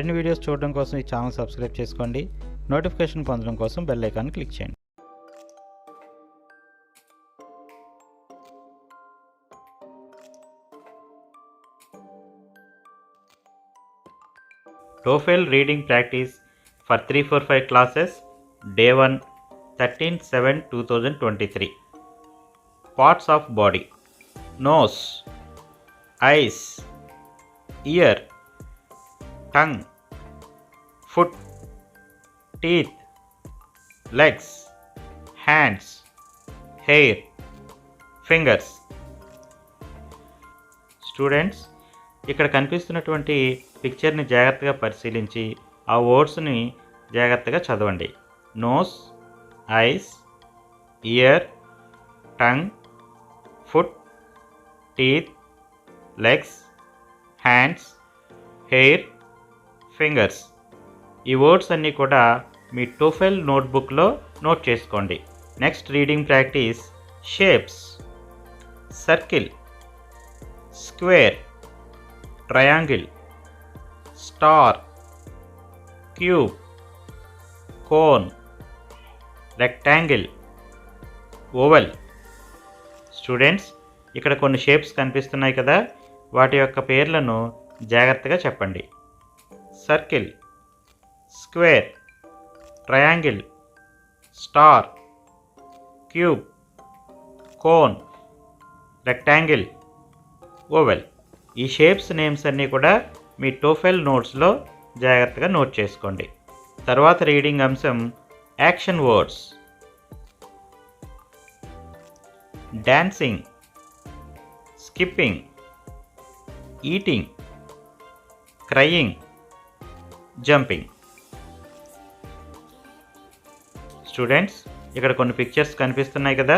మరిన్ని వీడియోస్ చూడడం కోసం ఈ ఛానల్ సబ్స్క్రైబ్ చేసుకోండి. నోటిఫికేషన్ పొందడం కోసం బెల్ ఐకాన్ క్లిక్ చేయండి. TOEFL reading practice for 345 classes, day 1, 13/7/2023. Parts of body: nose, eyes, ear, tongue, foot, teeth, legs, hands, hair, fingers. Students, ఇక్కడ కనిపిస్తున్నటువంటి పిక్చర్ని జాగ్రత్తగా పరిశీలించి ఆ వర్డ్స్ని జాగ్రత్తగా చదవండి. Nose, eyes, ear, tongue, foot, teeth, legs, hands, hair, fingers. ఈ వర్డ్స్ అన్నీ కూడా మీ టోఫెల్ నోట్బుక్లో నోట్ చేసుకోండి. Next reading practice: shapes: circle, square, triangle, star, cube, cone, rectangle, oval. Students, ఇక్కడ కొన్ని షేప్స్ కనిపిస్తున్నాయి కదా, వాటి యొక్క పేర్లను జాగ్రత్తగా చెప్పండి. Circle, square, triangle, star, cube, cone, rectangle, oval. ఈ షేప్స్ నేమ్స్ అన్నీ కూడా మీ టోఫెల్ నోట్స్లో జాగ్రత్తగా నోట్ చేసుకోండి. తర్వాత రీడింగ్ అంశం action words: dancing, skipping, eating, crying, jumping. Students, ఇక్కడ కొన్ని పిక్చర్స్ కనిపిస్తున్నాయి కదా,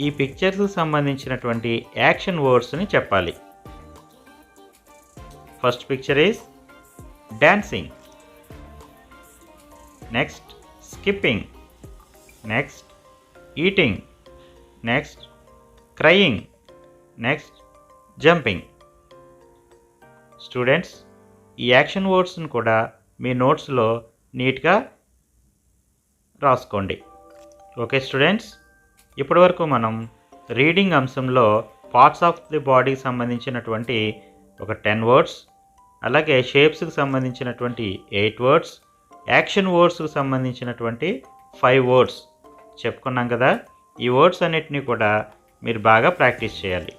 ఈ పిక్చర్స్కి సంబంధించినటువంటి యాక్షన్ వర్డ్స్ని చెప్పాలి. First picture is dancing, next skipping, next eating, next crying, next jumping. Students, ఈ యాక్షన్ వర్డ్స్ని కూడా మీ నోట్స్లో నీట్గా రాసుకోండి. ఓకే స్టూడెంట్స్, ఇప్పటి వరకు మనం రీడింగ్ అంశంలో పార్ట్స్ ఆఫ్ ది బాడీకి సంబంధించినటువంటి ఒక 10 వర్డ్స్, అలాగే షేప్స్కి సంబంధించినటువంటి 8 వర్డ్స్, యాక్షన్ వర్డ్స్కి సంబంధించినటువంటి 5 వర్డ్స్ చెప్పుకున్నాం కదా. ఈ వర్డ్స్ అన్నిటినీ కూడా మీరు బాగా ప్రాక్టీస్ చేయాలి.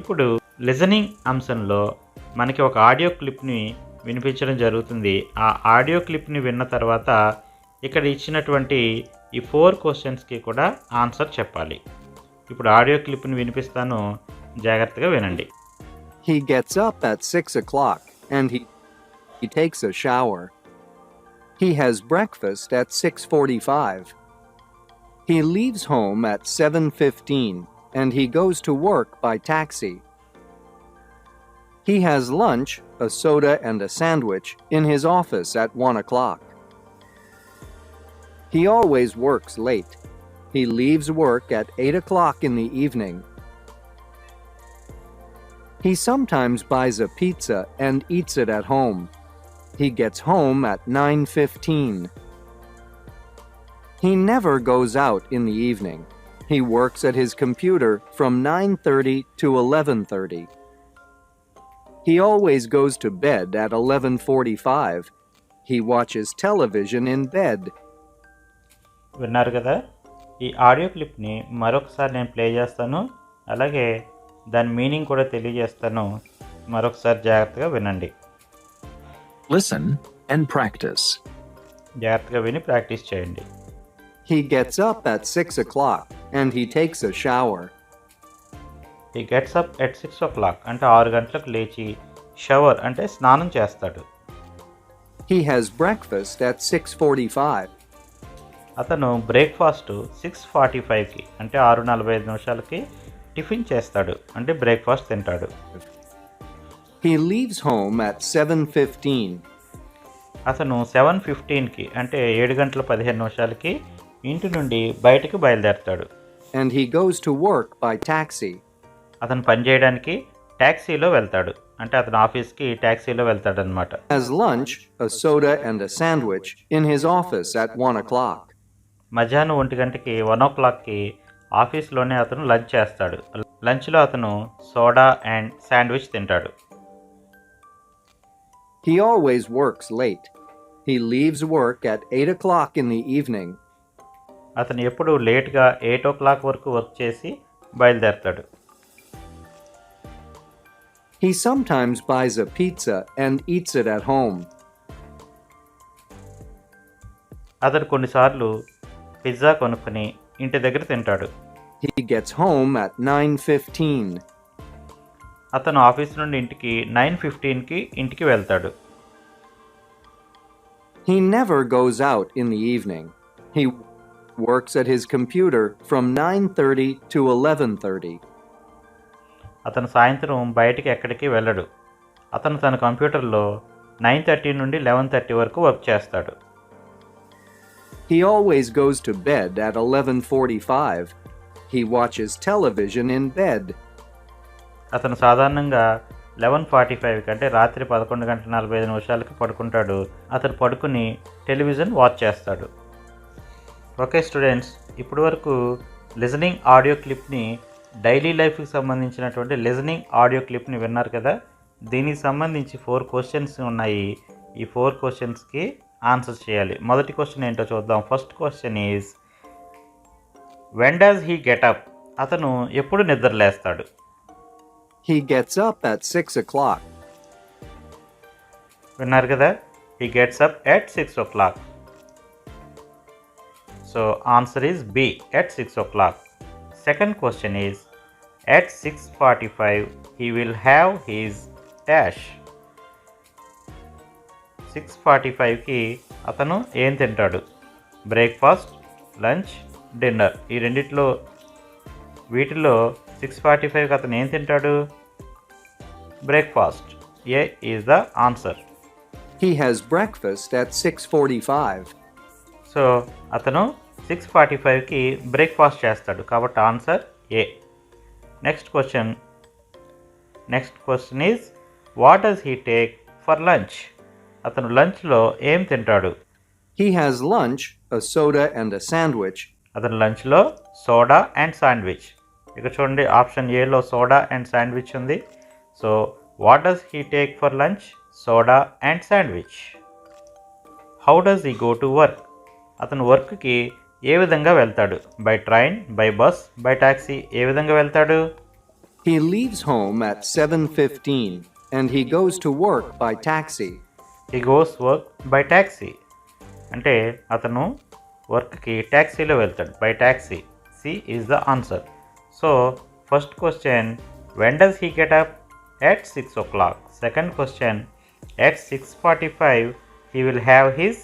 ఇప్పుడు లిజనింగ్ అంశంలో మనకి ఒక ఆడియో క్లిప్ని వినిపించడం జరుగుతుంది. ఆ ఆడియో క్లిప్ని విన్న తర్వాత ఇక్కడ ఇచ్చినటువంటి ఈ 4 క్వశ్చన్స్కి కూడా ఆన్సర్ చెప్పాలి. ఇప్పుడు ఆడియో క్లిప్ని వినిపిస్తాను, జాగ్రత్తగా వినండి. He gets up at 6 o'clock and he takes a shower. He has breakfast at 6:45. He leaves home at 7:15 and he goes to work by taxi. He has lunch, a soda and a sandwich in his office at 1 o'clock. He always works late. He leaves work at 8 o'clock in the evening. He sometimes buys a pizza and eats it at home. He gets home at 9:15. He never goes out in the evening. He works at his computer from 9:30 to 11:30. He always goes to bed at 11:45. He watches television in bed. విన్నారు కదా, ఈ audio క్లిప్ని మరొకసారి నేను play చేస్తాను, అలాగే దాని meaning కూడా తెలియజేస్తాను. మరొకసారి జాగ్రత్తగా వినండి. Listen and practice. జాగ్రత్తగా విని ప్రాక్టీస్ చేయండి. He gets up at 6 o'clock and he takes a shower. He gets up at 6 o'clock అంటే 6 గంటలకు లేచి షవర్ అంటే స్నానం చేస్తాడు. He has breakfast at 6:45. అతను బ్రేక్ఫాస్ట్ 6:45కి అంటే 6:45 టిఫిన్ చేస్తాడు, అంటే బ్రేక్ఫాస్ట్ తింటాడు. He leaves home at 7:15. అతను 7:15కి అంటే 7:15 ఇంటి నుండి బయటకు బయలుదేరతాడు. And he goes to work by taxi. అతను పనిచేయడానికి ట్యాక్సీలో వెళ్తాడు, అంటే అతను ఆఫీస్కి ట్యాక్సీలో వెళ్తాడనమాట. Has lunch, a soda and a sandwich in his office at 1 o'clock. మధ్యాహ్నం 1 గంటకి 1 o'clockకి ఆఫీస్లోనే అతను లంచ్ చేస్తాడు. లంచ్లో అతను సోడా అండ్ శాండ్విచ్ తింటాడు. He always works late. He leaves work at 8 o'clock in the evening. అతను ఎప్పుడు లేట్గా 8 o'clock వరకు వర్క్ చేసి బయలుదేరతాడు. He sometimes buys a pizza and eats it at home. అతను కొన్నిసార్లు పిజ్జా కొనుక్కొని ఇంటి దగ్గర తింటాడు. He gets home at 9:15. అతను ఆఫీస్ నుండి ఇంటికి 9:15కి ఇంటికి వెళ్తాడు. He never goes out in the evening. He works at his computer from 9:30 to 11:30. అతను సాయంత్రం బయటికి ఎక్కడికి వెళ్ళడు. అతను తన కంప్యూటర్లో 9:30 నుండి 11:30 వరకు వర్క్ చేస్తాడు. He always goes to bed at 11:45. He watches television in bed. అతను సాధారణంగా 11:45 అంటే రాత్రి 11:45 పడుకుంటాడు. అతను పడుకుని టెలివిజన్ వాచ్ చేస్తాడు. ఓకే స్టూడెంట్స్, ఇప్పటి వరకు లిజనింగ్ ఆడియో క్లిప్ని డైలీ లైఫ్కి సంబంధించినటువంటి లిజనింగ్ ఆడియో క్లిప్ని విన్నారు కదా. దీనికి సంబంధించి 4 క్వశ్చన్స్ ఉన్నాయి. ఈ 4 క్వశ్చన్స్కి ఆన్సర్ చేయాలి. మొదటి క్వశ్చన్ ఏంటో చూద్దాం. First question is when does he get up? అతను ఎప్పుడు నిద్రలేస్తాడు? He gets up at 6 o'clock. విన్నారు కదా, he gets up at 6 o'clock. So answer is B, at 6 o'clock. Second question is at 6:45 he will have his dash. 6:45కి అతను ఏం తింటాడు? Breakfast, lunch, dinner. ఈ వీటిలో 6:45కి అతను ఏం తింటాడు? Breakfast. A is the answer. He has breakfast at 6:45. So అతను 6:45కి breakfast చేస్తాడు కాబట్టి answer A. Next question is what does he take for lunch? అతను లంచ్లో ఏం తింటాడు? He has lunch, a soda and a sandwich. అతను లంచ్లో సోడా అండ్ శాండ్విచ్. ఇక్కడ చూడండి, ఆప్షన్ ఏలో సోడా అండ్ శాండ్విచ్ ఉంది. So what does he take for lunch? Soda and sandwich. How does he go to work? అతను వర్క్కి ఏ విధంగా వెళ్తాడు? By train, by bus, by taxi. ఏ విధంగా వెళ్తాడు? He leaves home at 7:15 and he goes to work by taxi. He goes work by taxi. అంటే అతను వర్క్కి ట్యాక్సీలో వెళ్తాడు, by taxi. C is the answer. So first question when does he get up? At 6 o'clock. Second question at 6:45 he will have his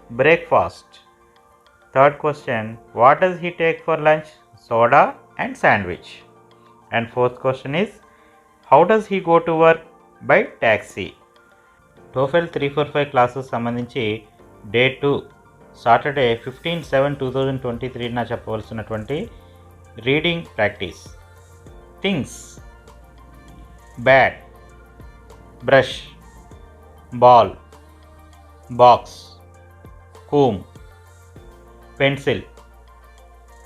breakfast. Third question, what does he take for lunch? Soda and sandwich. And fourth question is, how does he go to work? By taxi. TOEFL 345 classes సంబంధించి day 2 Saturday 15/7/2023 చెప్పవలసినటువంటి reading practice. Things: bat, brush, ball, box, comb, pencil,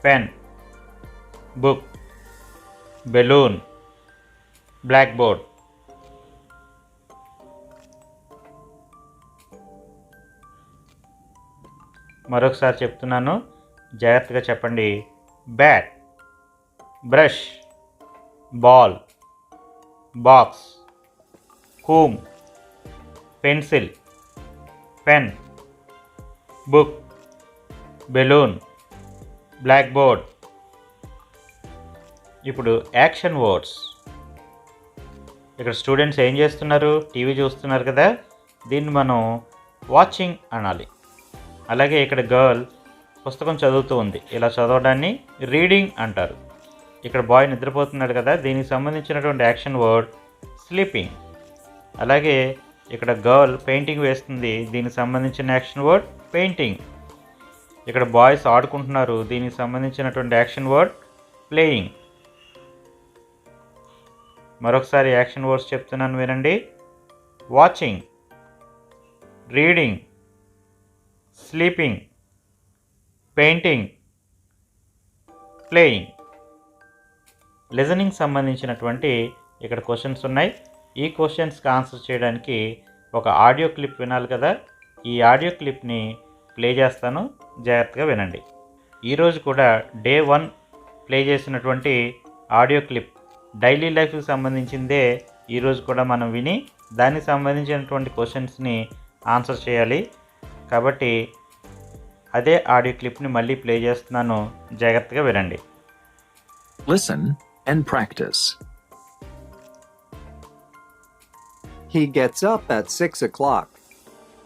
pen, book, balloon, black board. మరొకసారి చెప్తున్నాను, జాగ్రత్తగా చెప్పండి. Bat, brush, ball, box, comb, pencil, pen, book, balloon, black board. ఇప్పుడు action words. ఇక్కడ students ఏం చేస్తున్నారు? టీవీ చూస్తున్నారు కదా, దీన్ని మనం వాచింగ్ అనాలి. అలాగే ఇక్కడ గర్ల్ పుస్తకం చదువుతూ ఉంది, ఇలా చదవడాన్ని రీడింగ్ అంటారు. ఇక్కడ బాయ్ నిద్రపోతున్నాడు కదా, దీనికి సంబంధించినటువంటి యాక్షన్ వర్డ్ స్లీపింగ్. అలాగే ఇక్కడ గర్ల్ పెయింటింగ్ వేస్తుంది, దీనికి సంబంధించిన యాక్షన్ వర్డ్ పెయింటింగ్. ఇక్కడ బాయ్స్ ఆడుకుంటున్నారు, దీనికి సంబంధించినటువంటి యాక్షన్ వర్డ్ ప్లేయింగ్. మరొకసారి యాక్షన్ వర్డ్స్ చెప్తున్నాను వినండి. Watching, reading, sleeping, painting, playing. Listening సంబంధించినటువంటి ఇక్కడ క్వశ్చన్స్ ఉన్నాయి. ఈ క్వశ్చన్స్కి ఆన్సర్ చేయడానికి ఒక ఆడియో క్లిప్ వినాలి కదా. ఈ ఆడియో క్లిప్ని ప్లే చేస్తాను, జాగ్రత్తగా వినండి. ఈరోజు కూడా డే 1 ప్లే చేసినటువంటి ఆడియో క్లిప్ డైలీ లైఫ్కి సంబంధించిందే ఈరోజు కూడా మనం విని దానికి సంబంధించినటువంటి క్వశ్చన్స్ని ఆన్సర్ చేయాలి. కాబట్టి అదే ఆడియో క్లిప్ని మళ్ళీ ప్లే చేస్తున్నాను, జాగ్రత్తగా వినండి. Listen and practice. He gets up at 6 o'clock.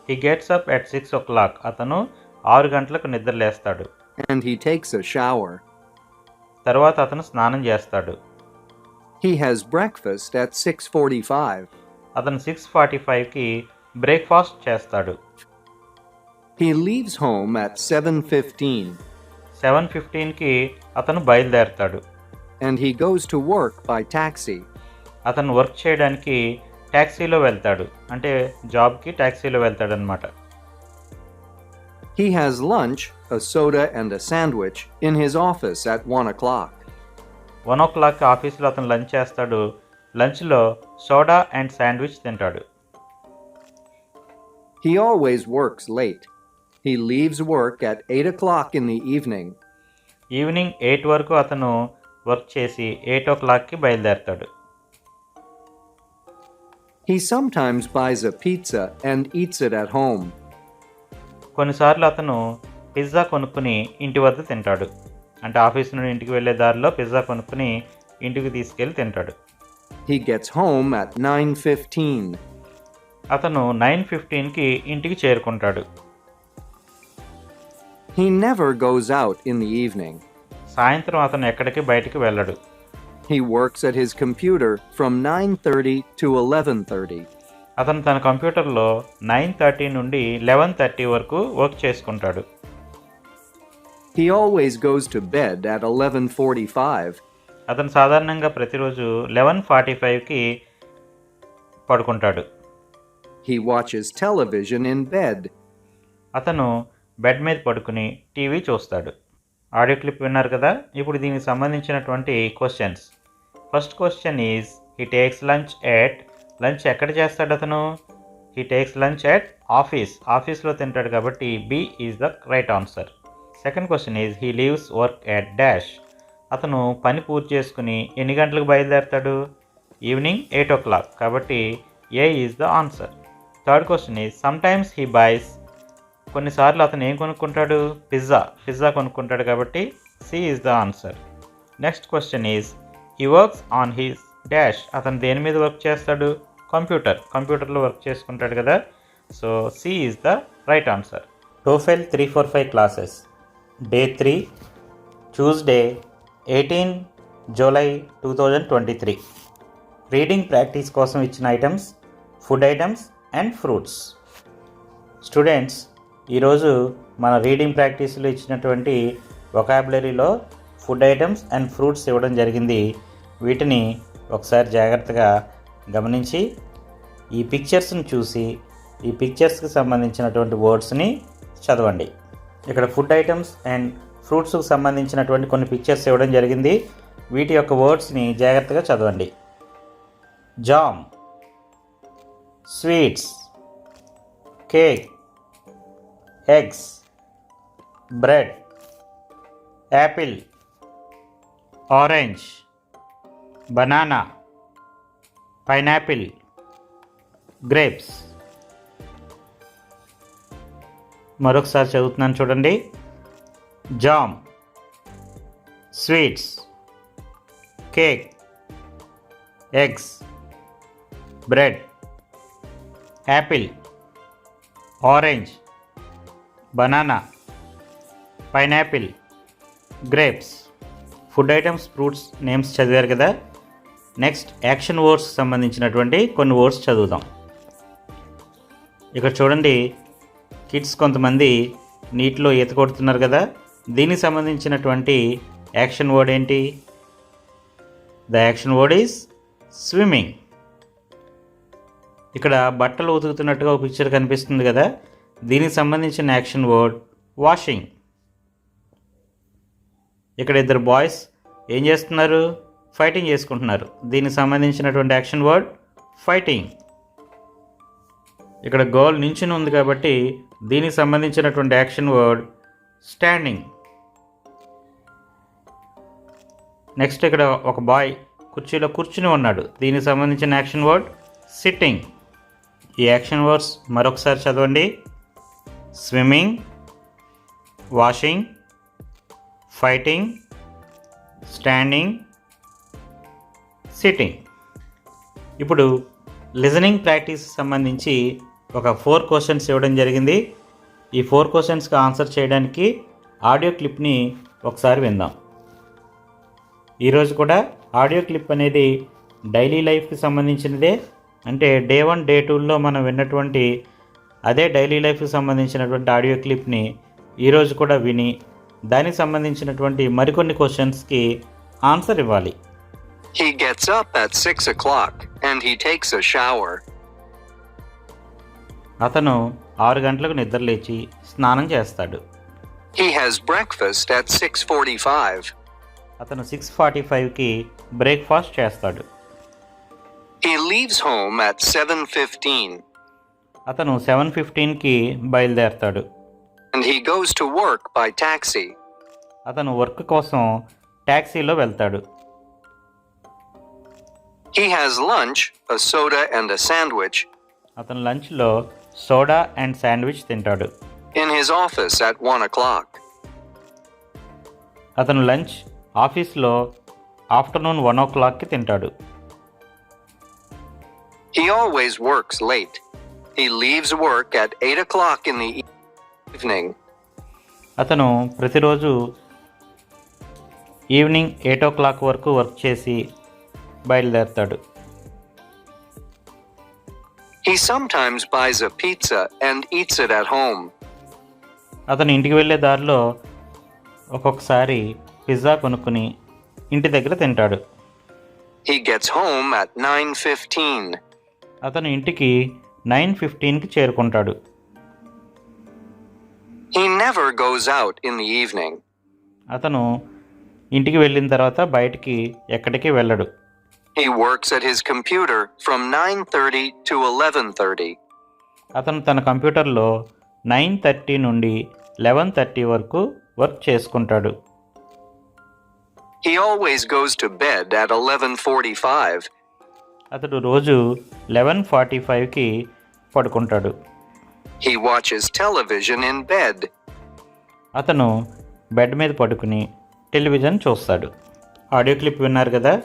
He gets up at 6 o'clock. అతను 6 గంటలకు నిద్రలేస్తాడు. And he takes a shower. తర్వాత అతను స్నానం చేస్తాడు. He has breakfast at 6:45. అతను 6:45కి బ్రేక్ఫాస్ట్ చేస్తాడు. He leaves home at 7:15. 7:15కి అతను బయలుదేరతాడు. And he goes to work by taxi. అతను వర్క్ చేయడానికి ట్యాక్సీలో వెళ్తాడు, అంటే జాబ్కి ట్యాక్సీలో వెళ్తాడు అనమాట. He has lunch, a soda and a sandwich in his office at 1 o'clock. 1 o'clock ఆఫీస్లో అతను లంచ్ చేస్తాడు. లంచ్లో సోడా అండ్ శాండ్విచ్ తింటాడు. He always works late. He leaves work at 8 o'clock in the evening. Evening 8 వరకు అతను work చేసి 8 o'clockకి బయలుదేరతాడు. He sometimes buys a pizza and eats it at home. కొన్నిసార్లు అతను పిజ్జా కొనుక్కుని ఇంటి వద్ద తింటాడు, అంటే ఆఫీస్ నుండి ఇంటికి వెళ్ళే దారిలో పిజ్జా కొనుక్కుని ఇంటికి తీసుకెళ్ళి తింటాడు. He gets home at 9:15. అతను 9:15కి ఇంటికి చేరుకుంటాడు. He never goes out in the evening. సాయంత్రం అతను ఎక్కడికి బయటికి వెళ్ళడు. He works at his computer from 9:30 to 11:30. అతను తన కంప్యూటర్లో 9:30 నుండి 11:30 వరకు వర్క్ చేసుకుంటాడు. He always goes to bed at 11:45. అతను సాధారణంగా ప్రతిరోజు 11:45కి పడుకుంటాడు. He watches television in bed. అతను బెడ్ మీద పడుకుని టీవీ చూస్తాడు. ఆడియో క్లిప్ విన్నారు కదా. ఇప్పుడు దీనికి సంబంధించినటువంటి questions. First question is he takes lunch at. Lunch ఎక్కడ చేస్తాడు అతను? హీ టేక్స్ లంచ్ ఎట్ ఆఫీస్లో తింటాడు కాబట్టి B is the right answer. Second question is he leaves work at dash. అతను పని పూర్తి చేసుకుని ఎన్ని గంటలకు బయలుదేరతాడు? ఈవినింగ్ 8 o'clock కాబట్టి A is the answer. Third question is sometimes he buys. కొన్నిసార్లు అతను ఏం కొనుక్కుంటాడు? పిజ్జా కొనుక్కుంటాడు కాబట్టి C is the answer. Next question is he works on his dash. అతను దేని మీద వర్క్ చేస్తాడు? కంప్యూటర్లో వర్క్ చేసుకుంటాడు కదా. So C is the right answer. TOEFL 345 classes day 3 Tuesday 18 July 2023. Reading practice కోసం ఇచ్చిన items food items and fruits. Students, ఈరోజు మన రీడింగ్ ప్రాక్టీస్లో ఇచ్చినటువంటి వొకాబులరీలో ఫుడ్ ఐటమ్స్ అండ్ ఫ్రూట్స్ ఇవ్వడం జరిగింది. వీటిని ఒకసారి జాగ్రత్తగా గమనించి ఈ పిక్చర్స్ని చూసి ఈ పిక్చర్స్కి సంబంధించినటువంటి వర్డ్స్ని చదవండి. ఇక్కడ ఫుడ్ ఐటమ్స్ అండ్ ఫ్రూట్స్కి సంబంధించినటువంటి కొన్ని పిక్చర్స్ ఇవ్వడం జరిగింది. వీటి యొక్క వర్డ్స్ని జాగ్రత్తగా చదవండి. Jam, sweets, cake, eggs, bread, Apple, orange, banana, pineapple, grapes. మరొకసారి చదువుతున్నాను చూడండి. Jam, sweets, cake, eggs, bread, Apple, orange, banana, pineapple, grapes. Food items, fruits names చదివారు కదా. నెక్స్ట్ యాక్షన్ వర్డ్స్ సంబంధించినటువంటి కొన్ని వర్డ్స్ చదువుదాం. ఇక్కడ చూడండి, కిడ్స్ కొంతమంది నీటిలో ఈత కొడుతున్నారు కదా. దీనికి సంబంధించినటువంటి యాక్షన్ వర్డ్ ఏంటి? The action word is swimming. ఇక్కడ బట్టలు ఉతుకుతున్నట్టుగా ఒక పిక్చర్ కనిపిస్తుంది కదా, దీనికి సంబంధించిన యాక్షన్ వర్డ్ వాషింగ్. ఇక్కడ ఇద్దరు బాయ్స్ ఏం చేస్తున్నారు? ఫైటింగ్ చేసుకుంటున్నారు. దీనికి సంబంధించినటువంటి యాక్షన్ వర్డ్ ఫైటింగ్. ఇక్కడ గర్ల్ నించుని ఉంది కాబట్టి దీనికి సంబంధించినటువంటి యాక్షన్ వర్డ్ స్టాండింగ్. నెక్స్ట్ ఇక్కడ ఒక బాయ్ కుర్చీలో కూర్చుని ఉన్నాడు. దీనికి సంబంధించిన యాక్షన్ వర్డ్ సిట్టింగ్. ఈ యాక్షన్ వర్డ్స్ మరొకసారి చదవండి. Swimming, washing, fighting, standing, sitting. ఇప్పుడు లిజనింగ్ ప్రాక్టీస్ సంబంధించి ఒక 4 క్వశ్చన్స్ ఇవ్వడం జరిగింది. ఈ 4 క్వశ్చన్స్కి ఆన్సర్ చేయడానికి ఆడియో క్లిప్ని ఒకసారి విందాం. ఈరోజు కూడా ఆడియో క్లిప్ అనేది డైలీ లైఫ్కి సంబంధించినదే. అంటే డే 1, డే 2లో మనం విన్నటువంటి అదే డైలీ లైఫ్కి సంబంధించినటువంటి ఆడియో క్లిప్ని ఈరోజు కూడా విని దానికి సంబంధించినటువంటి మరికొన్ని క్వశ్చన్స్కి ఆన్సర్ ఇవ్వాలి. He gets up at 6 o'clock and he takes a shower. అతను 6 గంటలకు నిద్రలేచి స్నానం చేస్తాడు. He has breakfast at 6:45. అతను 6:45కి బ్రేక్ఫాస్ట్ చేస్తాడు. He leaves home at 7:15. అతను 7:15కి బయలుదేరతాడు. And he goes to work by taxi. అతను వర్క్ కోసం ట్యాక్సీలో వెళ్తాడు. He has lunch, a soda and a sandwich అతను లంచ్లో సోడా అండ్ శాండ్విచ్ తింటాడు. in his office at 1 o'clock. అతను లంచ్ ఆఫీస్లో ఆఫ్టర్నూన్ 1 o'clockకి తింటాడు. He always works late. He leaves work at 8 o'clock in the evening. అతను ప్రతిరోజు ఈవినింగ్ 8 o'clock వరకు work చేసి బయలుదేరతాడు. He sometimes buys a pizza and eats it at home. అతను ఇంటికి వెళ్ళే దారిలో ఒక్కొక్కసారి పిజ్జా కొనుక్కుని ఇంటి దగ్గర తింటాడు. He gets home at 9:15. అతను ఇంటికి 9:15కి చేరుకుంటాడు. He never goes out in the evening. అతను ఇంటికి వెళ్ళిన తర్వాత బయటికి ఎక్కడికి వెళ్ళడు. He works at his computer from 9:30 to 11:30. అతను తన కంప్యూటర్లో 9:30 నుండి 11:30 వరకు వర్క్ చేసుకుంటాడు. He always goes to bed at 11:45. అతడు రోజు 11:45కి పడుకుంటాడు. He watches television in bed. అతను బెడ్ మీద పడుకుని టెలివిజన్ చూస్తాడు. ఆడియో క్లిప్ విన్నారు కదా,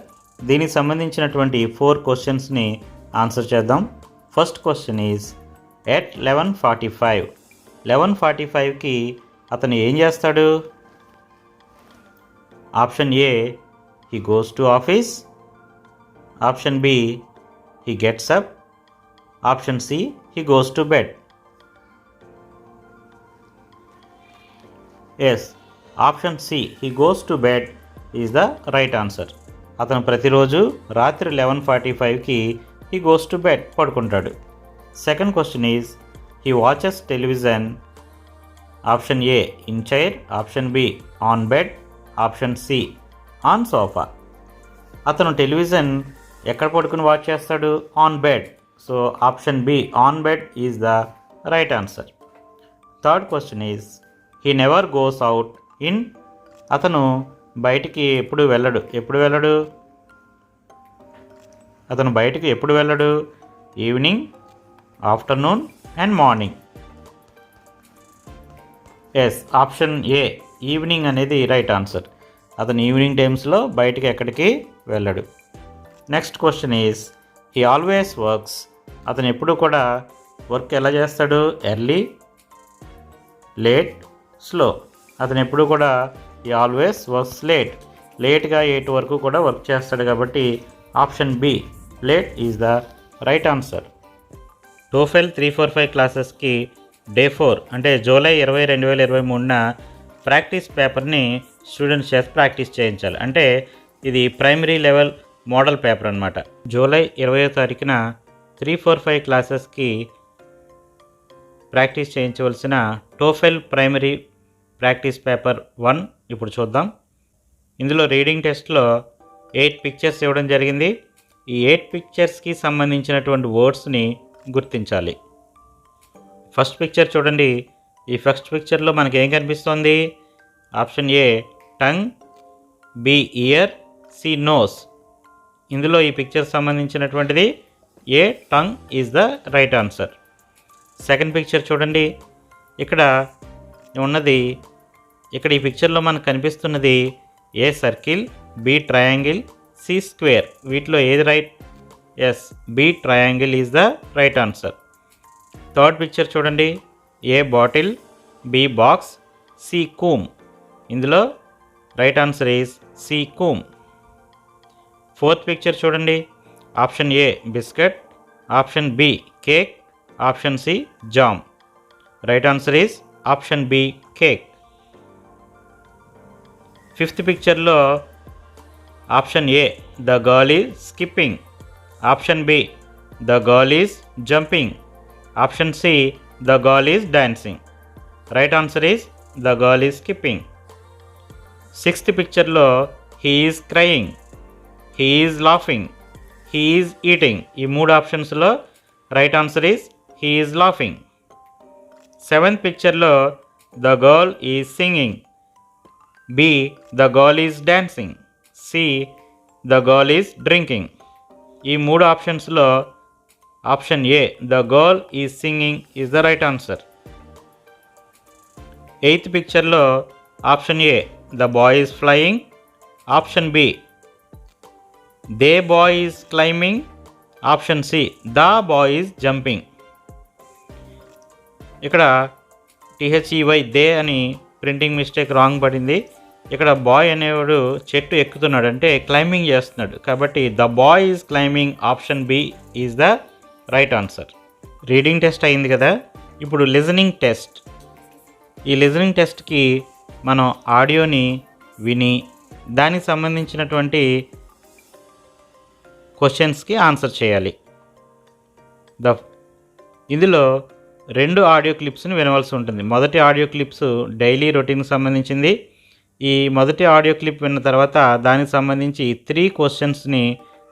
దీనికి సంబంధించినటువంటి 4 క్వశ్చన్స్ని ఆన్సర్ చేద్దాం. First question is at 11:45. 11:45కి అతను ఏం చేస్తాడు? Option A, he goes to office. Option B, he gets up. Option C, he goes to bed. Yes, option C, he goes to bed is the right answer. అతను ప్రతిరోజు రాత్రి 11:45కి he goes to bed పడుకుంటాడు. Second question is he watches television. Option A, in chair. Option B, on bed. Option C, on sofa. అతను television ఎక్కడ పడుకుని watch చేస్తాడు? On bed. So option B, on bed is the right answer. Third question is he never goes out in. అతను బయటికి ఎప్పుడు వెళ్ళడు. ఎప్పుడు వెళ్ళడు? అతను బయటికి ఎప్పుడు వెళ్ళడు? Evening, afternoon and morning. Yes, option A, evening అనేది రైట్ ఆన్సర్. అతను ఈవినింగ్ టైమ్స్లో బయటికి ఎక్కడికి వెళ్ళడు. Next question is he always works. అతను ఎప్పుడు కూడా వర్క్ ఎలా చేస్తాడు? Early, late, slow. అతను ఎప్పుడు కూడా హీ ఆల్వేస్ వర్క్స్ లేట్. లేట్గా 8 వరకు కూడా వర్క్ చేస్తాడు కాబట్టి option B, late is the right answer. TOEFL 345 క్లాసెస్కి డే 4 అంటే జూలై 20, 2023న ప్రాక్టీస్ పేపర్ని స్టూడెంట్స్ చేత ప్రాక్టీస్ చేయించాలి. అంటే ఇది ప్రైమరీ లెవెల్ మోడల్ పేపర్ అనమాట. జూలై 20వ తారీఖున 3-4-5 క్లాసెస్కి ప్రాక్టీస్ చేయించవలసిన టోఫెల్ ప్రైమరీ ప్రాక్టీస్ పేపర్ 1 ఇప్పుడు చూద్దాం. ఇందులో రీడింగ్ టెస్ట్లో 8 పిక్చర్స్ ఇవ్వడం జరిగింది. ఈ 8 పిక్చర్స్కి సంబంధించినటువంటి వర్డ్స్ని గుర్తించాలి. ఫస్ట్ పిక్చర్ చూడండి. ఈ ఫస్ట్ పిక్చర్లో మనకి ఏం కనిపిస్తోంది? Option A tongue, B ear, C nose. ఇందులో ఈ పిక్చర్ సంబంధించినటువంటిది A tongue is the right answer. Second picture చూడండి. ఇక్కడ ఉన్నది ఈ పిక్చర్లో మనకు కనిపిస్తున్నది A circle, B triangle, C square. వీటిలో ఏది right? Yes, B triangle is the right answer. Third picture చూడండి. A bottle, B box, C comb. ఇందులో right answer is C comb. Fourth picture చూడండి. Option A biscuit, option B cake, option C jam. Right answer is option B cake. Fifth పిక్చర్లో option A the girl is skipping, option B the girl is jumping, option C the girl is dancing. Right answer is the girl is skipping. Sixth పిక్చర్లో he is crying, he is laughing, he is eating. ఈ 3 ఆప్షన్స్లో right answer is he is laughing. Seventh పిక్చర్లో the girl is singing, B the girl is dancing, C the girl is drinking. ఈ 3 ఆప్షన్స్లో option A the girl is singing is the right answer. Eighth పిక్చర్లో option A the boy is flying, option B they boy is climbing, option C the boy is jumping. ఇక్కడ THEY they అని printing mistake wrong పడింది. ఇక్కడ bye అనేవాడు చెట్టు ఎక్కుతున్నాడు, అంటే climbing చేస్తున్నాడు. కాబట్టి the boy is climbing, option B is the right answer. Reading test అయింది కదా, ఇప్పుడు లిజనింగ్ టెస్ట్. ఈ లిజనింగ్ టెస్ట్కి మనం ఆడియోని విని దానికి సంబంధించినటువంటి క్వశ్చన్స్కి ఆన్సర్ చేయాలి. ఇందులో 2 ఆడియో క్లిప్స్ని వినవలసి ఉంటుంది. మొదటి ఆడియో క్లిప్స్ డైలీ రొటీన్కి సంబంధించింది. ఈ మొదటి ఆడియో క్లిప్ విన్న తర్వాత దానికి సంబంధించి 3 క్వశ్చన్స్ని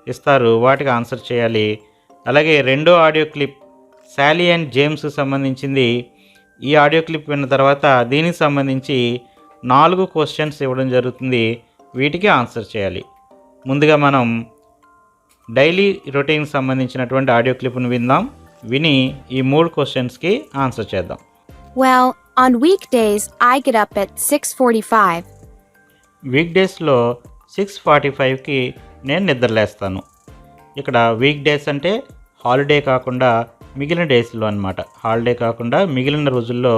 ఇస్తారు, వాటికి ఆన్సర్ చేయాలి. అలాగే రెండో ఆడియో క్లిప్ శాలీ అండ్ జేమ్స్కి సంబంధించింది. ఈ ఆడియో క్లిప్ విన్న తర్వాత దీనికి సంబంధించి 4 క్వశ్చన్స్ ఇవ్వడం జరుగుతుంది, వీటికి ఆన్సర్ చేయాలి. ముందుగా మనం డైలీ రొటీన్కి సంబంధించినటువంటి ఆడియో క్లిప్ను విందాం. విని ఈ 3 క్వశ్చన్స్కి ఆన్సర్ చేద్దాం. Well, on weekdays, I get up at 6:45. వీక్డేస్లో 6:45కి నేను నిద్రలేస్తాను. ఇక్కడ వీక్ డేస్ అంటే హాలిడే కాకుండా మిగిలిన డేస్లో అనమాట. హాలిడే కాకుండా మిగిలిన రోజుల్లో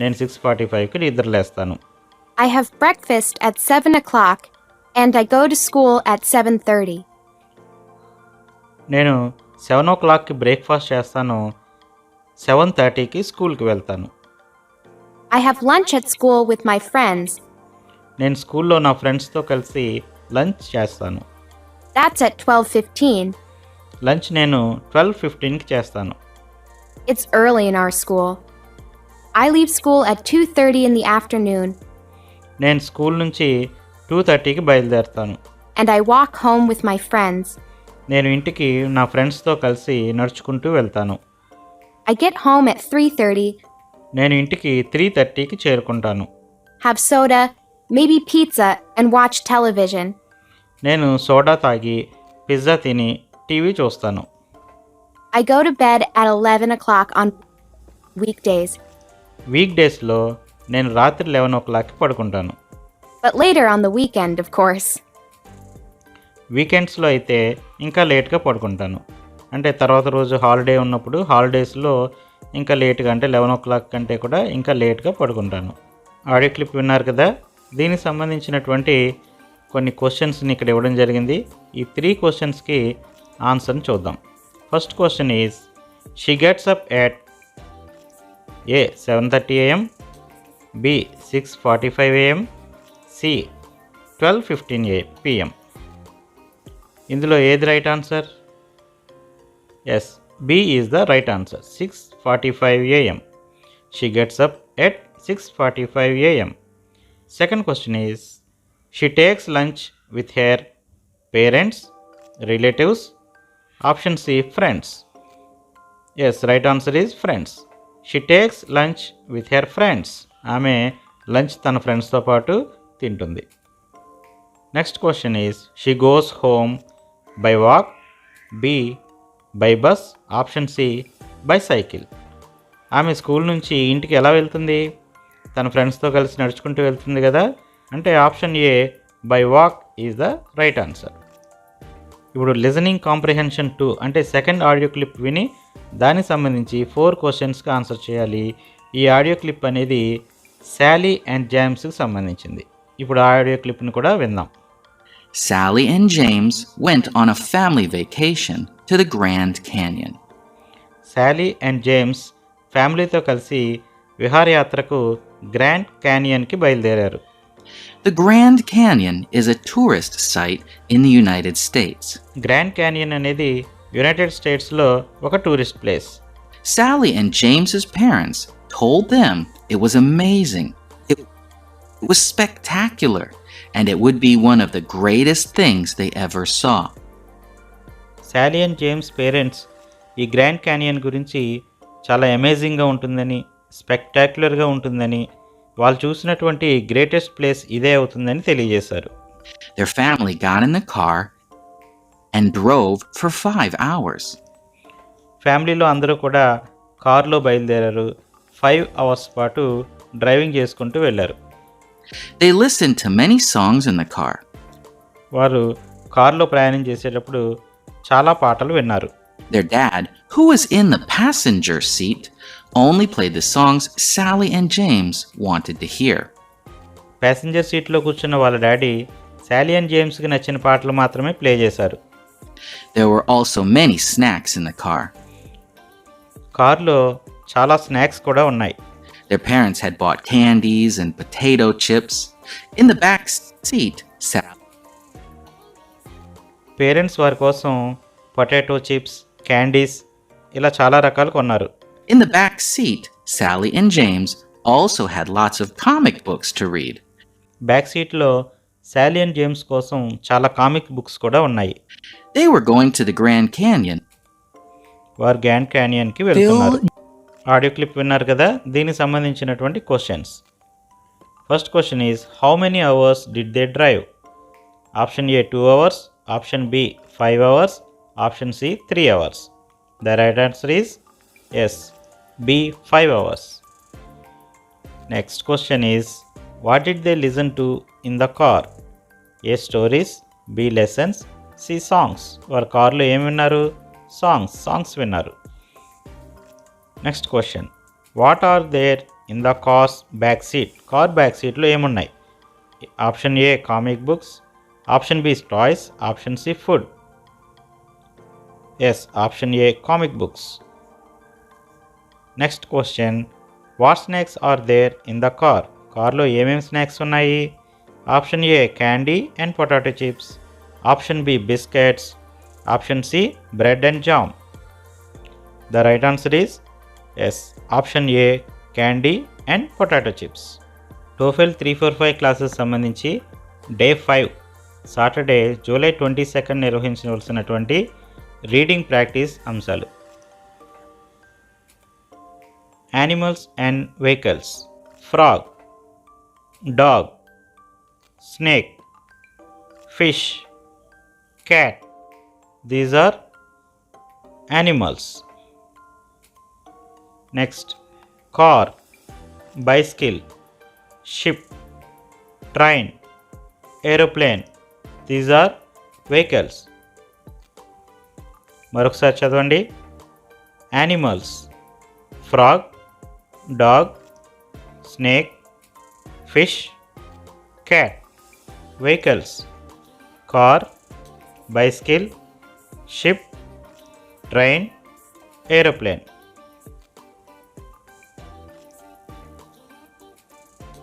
నేను 6:45కి నిద్రలేస్తాను. I have breakfast at 7 o'clock and I go to school at 7:30. నేను 7 o'clockకి బ్రేక్ఫాస్ట్ చేస్తాను, 7:30కి స్కూల్కి వెళ్తాను. I have lunch at school with my friends. నేను స్కూల్లో నా ఫ్రెండ్స్తో కలిసి లంచ్ చేస్తాను. That's at 12:15. లంచ్ నేను 12:15కి చేస్తాను. It's early in our school. I leave school at 2:30 in the afternoon. నేను స్కూల్ నుంచి 2:30కి బయలుదేరుతాను. And I walk home with my friends. నేను ఇంటికి నా ఫ్రెండ్స్తో కలిసి నడుచుకుంటూ వెళ్తాను. I get home at 3:30. నేను ఇంటికి 3:30కి చేరుకుంటాను. Have soda, maybe pizza, and watch television. నేను సోడా తాగి పిజ్జా తిని టీవీ చూస్తాను. I go to bed at 11 o'clock on weekdays. Week డేస్లో నేను రాత్రి 11 o'clockకి పడుకుంటాను. But later on the weekend, of course. వీకెండ్స్లో అయితే ఇంకా లేట్గా పడుకుంటాను. అంటే తర్వాత రోజు హాలిడే ఉన్నప్పుడు హాలిడేస్లో ఇంకా లేట్గా, అంటే 11 o'clock కంటే కూడా ఇంకా లేట్గా పడుకుంటాను. ఆడియో క్లిప్ విన్నారు కదా, దీనికి సంబంధించినటువంటి కొన్ని క్వశ్చన్స్ని ఇక్కడ ఇవ్వడం జరిగింది. ఈ 3 క్వశ్చన్స్కి ఆన్సర్ని చూద్దాం. First question is she gets up at A 7:30 AM, B 6:45 AM, C 12:15 PM. ఇందులో ఏది right answer? Yes, B is the right answer. 6:45 AM. She gets up at 6:45 AM. Second question is, she takes lunch with her parents, relatives. Option C, friends. Yes, right answer is friends. She takes lunch with her friends. ఆమె lunch తన ఫ్రెండ్స్తో పాటు తింటుంది. Next question is, she goes home by walk, B by bus, option C by cycle. ఆమె school నుంచి ఇంటికి ఎలా వెళ్తుంది? తన ఫ్రెండ్స్తో కలిసి నడుచుకుంటూ వెళ్తుంది కదా, అంటే option A by walk is the right answer. ఇప్పుడు లిజనింగ్ కాంప్రిహెన్షన్ 2 అంటే సెకండ్ ఆడియో క్లిప్ విని దానికి సంబంధించి 4 క్వశ్చన్స్కి ఆన్సర్ చేయాలి. ఈ ఆడియో క్లిప్ అనేది శాలీ అండ్ జేమ్స్కి సంబంధించింది. ఇప్పుడు ఆ ఆడియో క్లిప్ని కూడా విందాం. Sally and James went on a family vacation to the Grand Canyon. శాలీ and James ఫ్యామిలీతో కలిసి విహారయాత్రకు గ్రాండ్ క్యానియన్కి బయలుదేరారు. The Grand Canyon is a tourist site in the United States. Grand canyon అనేది యునైటెడ్ స్టేట్స్లో ఒక tourist place. Sally and James's parents told them it was amazing. It was spectacular, and it would be one of the greatest things they ever saw. శాలీ and James parents ఈ grand canyon గురించి చాలా అమేజింగ్గా ఉంటుందని, స్పెక్టాక్యులర్గా ఉంటుందని, వాళ్ళు చూసినటువంటి greatest place ఇదే అవుతుందని తెలియజేశారు. Their family got in the car and drove for 5 hours. ఫ్యామిలీలో అందరూ కూడా కారులో బయలుదేరారు. 5 hours పాటు డ్రైవింగ్ చేసుకుంటూ వెళ్ళారు. They listened to many songs in the car. వారు కారులో ప్రయాణం చేసేటప్పుడు చాలా పాటలు విన్నారు. Their dad, who was in the passenger seat, only played the songs Sally and James wanted to hear. Passenger సీట్లో కూర్చున్న వాళ్ళ డాడీ శాలీ అండ్ జేమ్స్కి నచ్చిన పాటలు మాత్రమే ప్లే చేశారు. There were also many snacks in the car. కారులో చాలా స్నాక్స్ కూడా ఉన్నాయి. Their parents had bought candies and potato chips. In the back seat sat parents వారి కోసం పొటాటో చిప్స్, క్యాండీస్ ఇలా చాలా రకాలు కొన్నారు. In the back seat, Sally and James also had lots of comic books to read. Back సీట్లో శాలీ and James కోసం చాలా comic books కూడా ఉన్నాయి. They were going to the Grand Canyon. వారు గ్రాండ్ క్యానియన్కి వెళ్తున్నారు. ఆడియో క్లిప్ విన్నారు కదా, దీనికి సంబంధించినటువంటి questions. First question is, how many hours did they drive? Option A 2 hours, option B 5 hours, option C 3 hours. The right answer is yes, B 5 hours. Next question is, what did they listen to in the car? A stories, B lessons, C songs. వారు కార్లో ఏం విన్నారు? Songs విన్నారు. Next question, what are there in the car's back seat? Car back సీట్లో ఏమున్నాయి? Option A comic books, option B toys, option C food. Yes, option A comic books. Next question, what snacks are there in the car? కార్లో ఏమేమి snacks ఉన్నాయి? Option A candy and potato chips, option B biscuits, option C bread and jam. The right answer is yes, option A candy and potato chips. TOEFL 345 classes సంబంధించి day 5 Saturday July 22 నిర్వహించవలసినటువంటి reading practice అంశాలు. Animals and vehicles, frog, dog, snake, fish, cat. These are animals. Next, car, bicycle, ship, train, aeroplane. These are vehicles. మరొకసారి చదవండి. Animals, frog, dog, snake, fish, cat. Vehicles, car, bicycle, ship, train, aeroplane.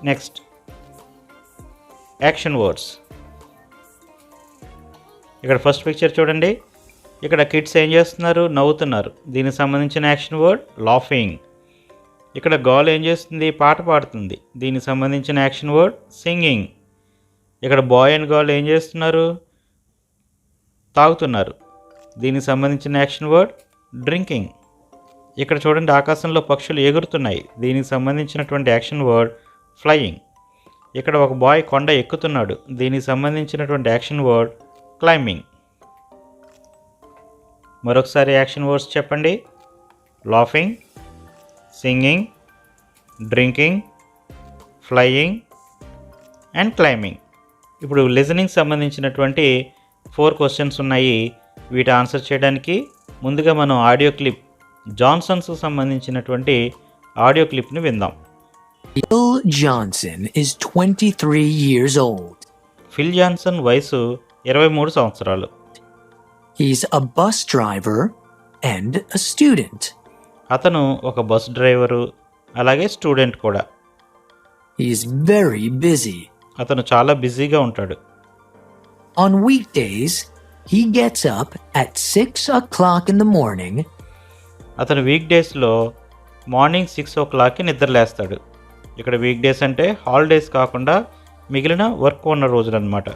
Next, action words. ఇక్కడ first picture చూడండి. ఇక్కడ kids ఏం చేస్తున్నారు? నవ్వుతున్నారు. దీనికి సంబంధించిన యాక్షన్ వర్డ్ లాఫింగ్. ఇక్కడ గర్ల్ ఏం చేస్తుంది? పాట పాడుతుంది. దీనికి సంబంధించిన యాక్షన్ వర్డ్ సింగింగ్. ఇక్కడ బాయ్ అండ్ గర్ల్ ఏం చేస్తున్నారు? తాగుతున్నారు. దీనికి సంబంధించిన యాక్షన్ వర్డ్ డ్రింకింగ్. ఇక్కడ చూడండి, ఆకాశంలో పక్షులు ఎగురుతున్నాయి. దీనికి సంబంధించినటువంటి యాక్షన్ వర్డ్ ఫ్లయింగ్. ఇక్కడ ఒక బాయ్ కొండ ఎక్కుతున్నాడు. దీనికి సంబంధించినటువంటి యాక్షన్ వర్డ్ క్లైంబింగ్. మరొకసారి యాక్షన్ వర్డ్స్ చెప్పండి. Laughing, singing, drinking, flying and climbing. ఇప్పుడు లిజనింగ్ సంబంధించినటువంటి 4 క్వశ్చన్స్ ఉన్నాయి. వీటి ఆన్సర్ చేయడానికి ముందుగా మనం ఆడియో క్లిప్, జాన్సన్స్కు సంబంధించినటువంటి ఆడియో క్లిప్ని విందాం. Bill Johnson is 23 years old. Fill Johnson వయసు 23 సంవత్సరాలు. He's a bus driver and a student. అతను ఒక బస్ డ్రైవరు, అలాగే స్టూడెంట్ కూడా. He's very busy. అతను చాలా బిజీగా ఉంటాడు. On weekdays, he gets up at 6 o'clock in the morning అతను వీక్ డేస్లో మార్నింగ్ 6 o'clockకి నిద్రలేస్తాడు. ఇక్కడ వీక్ డేస్ అంటే హాలిడేస్ కాకుండా మిగిలిన వర్క్ ఉన్న రోజులు అనమాట,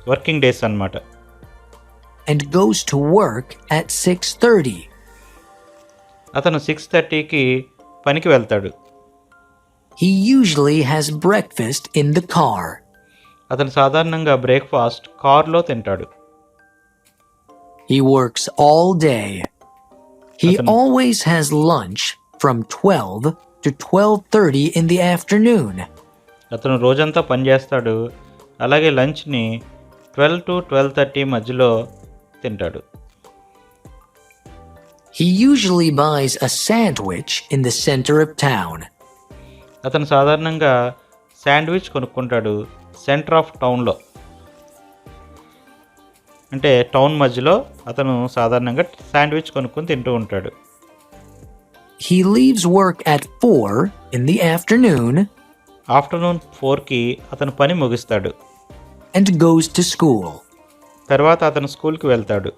వర్కింగ్ డేస్ అనమాట. and goes to work at 6:30. అతను 6:30కి పనికి వెళ్తాడు. He usually has breakfast in the car. అతను సాధారణంగా బ్రేక్ఫాస్ట్ కార్లో తింటాడు. He works all day. He Atanu- always has lunch from 12 to 12:30 in the afternoon. అతను రోజంతా పనిచేస్తాడు. అలాగే లంచ్ని 12 to 12:30 మధ్యలో తింటాడు. He usually buys a sandwich in the center of town. అతను సాధారణంగా శాండ్విచ్ కొనుక్కుంటాడు సెంటర్ ఆఫ్ టౌన్లో. అంటే టౌన్ మధ్యలో అతను సాధారణంగా శాండ్విచ్ కొనుక్కొని తింటూ ఉంటాడు. He leaves work at 4 in the afternoon afternoon 4కి అతను పని ముగిస్తాడు. and goes to school. తర్వాత అతను స్కూల్కి వెళ్తాడు.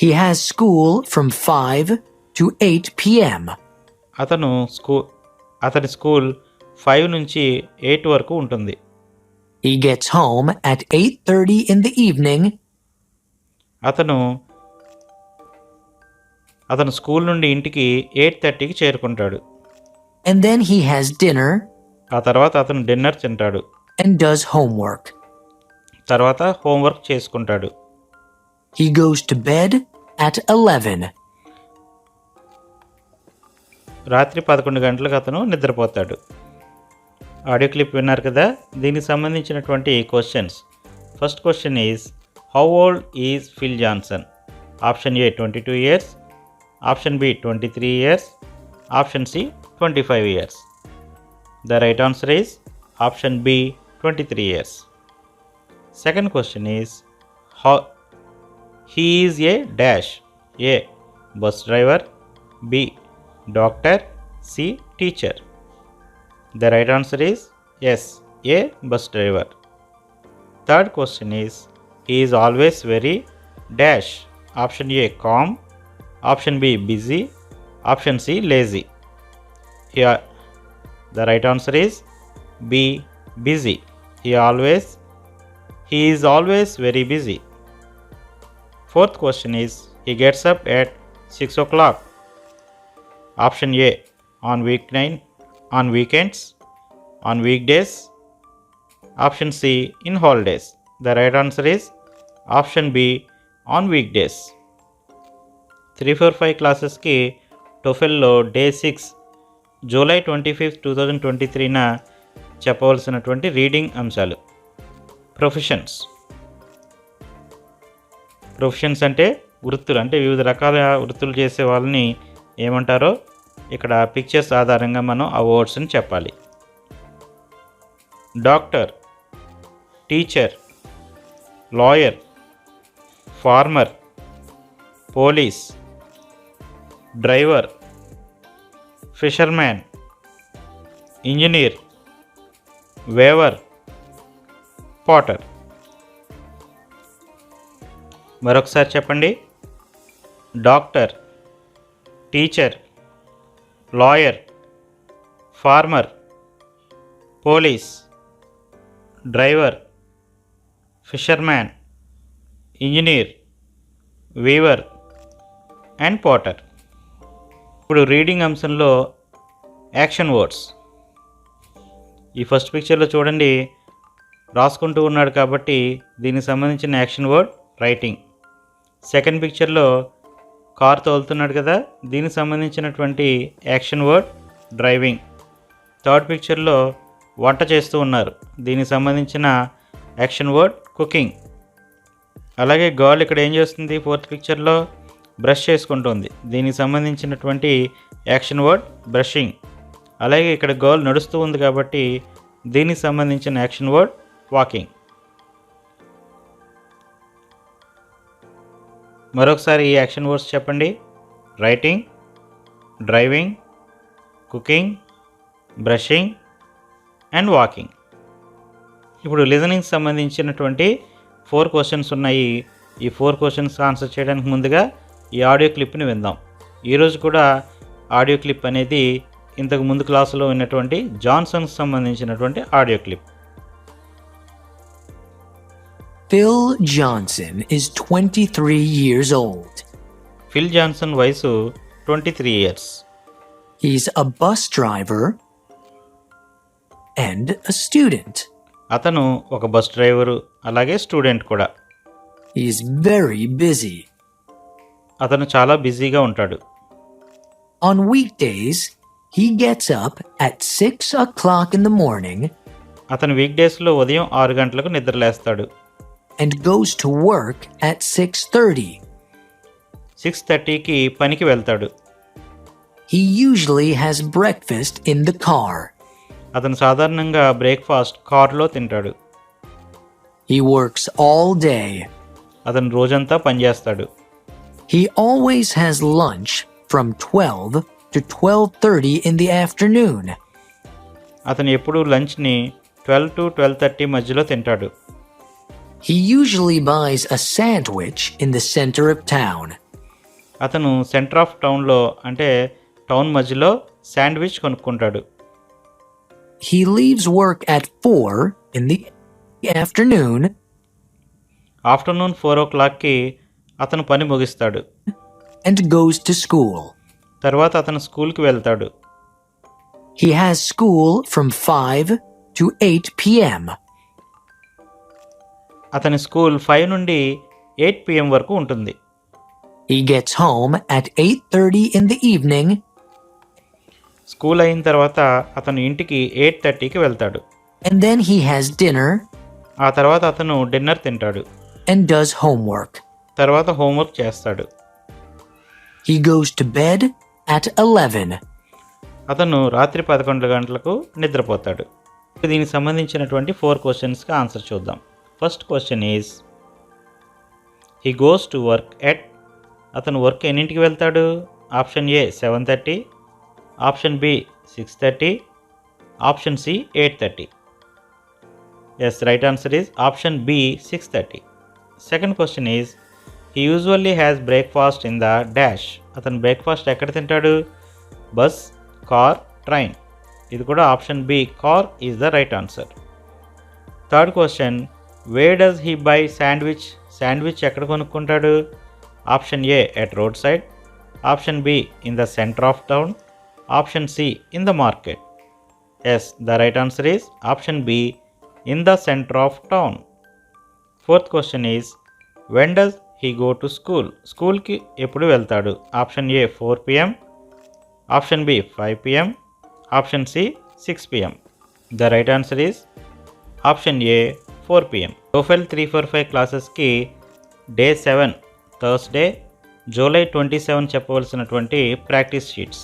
He has school from 5 to 8 p.m. అతని స్కూల్ 5 నుంచి 8 వరకు ఉంటుంది. He gets home at 8:30 in the evening అతను స్కూల్ నుండి ఇంటికి 8:30కి చేరుకుంటాడు. and then he has dinner ఆ తర్వాత అతను డిన్నర్ తింటాడు. and does homework. తర్వాత హోంవర్క్ చేసుకుంటాడు. He goes to bed at 11. రాత్రి 11 గంటలకు అతను నిద్రపోతాడు. ఆడియో క్లిప్ విన్నారు కదా. దీనికి సంబంధించినటువంటి questions. First question is how old is Phil Johnson? Option A 22 years, option B 23 years, option C 25 years. The right answer is option B, 23 years. Second question is how he is a dash. A, bus driver, B, doctor, C, teacher. The right answer is yes, A, bus driver. Third question is he is always very dash. Option A, calm, option B, busy, option C, lazy. Here the right answer is B, busy. He is always very busy. Fourth question is he gets up at 6 o'clock. Option A, on weekends, on weekdays, option C, in holidays. The right answer is option B, on weekdays. 3, 4, 5 classes ki TOEFL లో Day 6 July 25, 2023న చెప్పవలసినటువంటి reading అంశాలు. Professions అంటే వృత్తులు, అంటే వివిధ రకాల వృత్తులు చేసే వాళ్ళని ఏమంటారో ఇక్కడ పిక్చర్స్ ఆధారంగా మనం ఆ వర్డ్స్ని చెప్పాలి. Doctor, teacher, lawyer, farmer, police, driver, fisherman, engineer, weaver, potter. మరొకసారి చెప్పండి. Doctor, teacher, lawyer, farmer, police, driver, fisherman, engineer, weaver and potter. ఇప్పుడు రీడింగ్ అంశంలో యాక్షన్ వర్డ్స్. ఈ ఫస్ట్ పిక్చర్లో చూడండి, రాసుకుంటూ ఉన్నాడు కాబట్టి దీనికి సంబంధించిన యాక్షన్ వర్డ్ రైటింగ్. సెకండ్ పిక్చర్లో కార్ తోలుతున్నాడు కదా, దీనికి సంబంధించినటువంటి యాక్షన్ వర్డ్ డ్రైవింగ్. థర్డ్ పిక్చర్లో వంట చేస్తూ ఉన్నారు, దీనికి సంబంధించిన యాక్షన్ వర్డ్ కుకింగ్. అలాగే గర్ల్ ఇక్కడ ఏం చేస్తుంది, ఫోర్త్ పిక్చర్లో బ్రష్ చేసుకుంటుంది, దీనికి సంబంధించినటువంటి యాక్షన్ వర్డ్ బ్రషింగ్. అలాగే ఇక్కడ గర్ల్ నడుస్తూ ఉంది కాబట్టి దీనికి సంబంధించిన యాక్షన్ వర్డ్ వాకింగ్. మరొకసారి ఈ యాక్షన్ వర్డ్స్ చెప్పండి. Writing, driving, cooking, brushing and walking. ఇప్పుడు లిజనింగ్ సంబంధించినటువంటి 4 క్వశ్చన్స్ ఉన్నాయి. ఈ 4 క్వశ్చన్స్ ఆన్సర్ చేయడానికి ముందుగా ఈ ఆడియో క్లిప్ని విందాం. ఈరోజు కూడా ఆడియో క్లిప్ అనేది ఇంతకు ముందు క్లాసులో ఉన్నటువంటి జాన్సన్కి సంబంధించినటువంటి audio clip. Phil Johnson is 23 years old. Fill Johnson వయసు 23 years. He's a bus driver and a student. అతను ఒక బస్ డ్రైవరు అలాగే స్టూడెంట్ కూడా. He's very busy. అతను చాలా బిజీగా ఉంటాడు. On weekdays, he gets up at 6 o'clock in the morning అతను వీక్ డేస్లో ఉదయం 6 గంటలకు నిద్రలేస్తాడు. and goes to work at 6:30. 6:30కి పనికి వెళ్తాడు. He usually has breakfast in the car. అతను సాధారణంగా బ్రేక్ఫాస్ట్ కార్లో తింటాడు. He works all day. అతను రోజంతా పనిచేస్తాడు. He always has lunch from 12 to 12:30 in the afternoon. అతను ఎప్పుడూ లంచ్ని 12 to 12:30 మధ్యలో తింటాడు. He usually buys a sandwich in the center of town. అతను సెంటర్ ఆఫ్ టౌన్లో అంటే టౌన్ మధ్యలో శాండ్విచ్ కొనుక్కుంటాడు. He leaves work at 4 in the afternoon afternoon 4 o'clockకి అతను పని ముగిస్తాడు. and goes to school. తర్వాత అతను స్కూల్కి వెళ్తాడు. He has school from 5 to 8 p.m. అతని స్కూల్ 5 నుండి 8 PM వరకు ఉంటుంది. He gets home at 8:30 in the evening school అయిన తర్వాత అతను ఇంటికి 8:30కి వెళ్తాడు. and then he has dinner ఆ తర్వాత అతను డిన్నర్ తింటాడు. and does homework. తర్వాత హోంవర్క్ చేస్తాడు. He goes to bed at 11. అతను రాత్రి 11 గంటలకు నిద్రపోతాడు. దీనికి సంబంధించినటువంటి 4 క్వశ్చన్స్కి ఆన్సర్ చూద్దాం. First question is, he goes to work at. అతను వర్క్ ఎన్నింటికి వెళ్తాడు? Option A 7:30, option B 6:30, option C 8:30. Yes, right answer is option B 6:30. Second question is, he usually has breakfast in the dash. అతను breakfast ఎక్కడ తింటాడు? Bus, car, train. ఇది కూడా option B car is the right answer. Third question, where does he buy sandwich. Sandwich ఎక్కడ కొనుక్కుంటాడు? Option A at road side, option B in the centre of town, option C in the market. Yes, the right answer is option B in the centre of town. Fourth question is, when does he go to school. స్కూల్కి ఎప్పుడు వెళ్తాడు? Option A 4 PM, option B 5 PM, option C 6 PM. The right answer is option A 4 PM. TOEFL 345 క్లాసెస్కి day 7 Thursday July 27 చెప్పవలసినటువంటి practice sheets.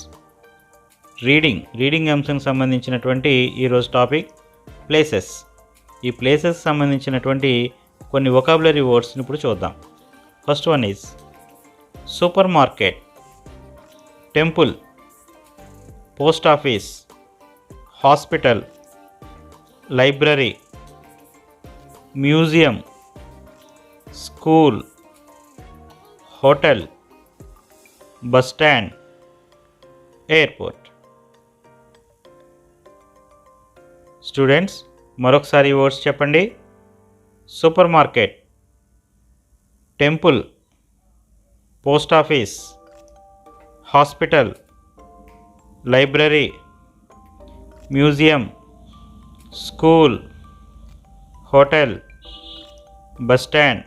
Reading అంశంకి సంబంధించినటువంటి ఈరోజు topic places. ఈ places సంబంధించినటువంటి కొన్ని వొకాబులరీ వర్డ్స్ని ఇప్పుడు చూద్దాం. First one is super market, temple, post office, hospital, library, museum, school, hotel, bus stand, airport. Students మరొకసారి వర్డ్స్ చెప్పండి. Super market, temple, post office, hospital, library, museum, school, hotel, bus stand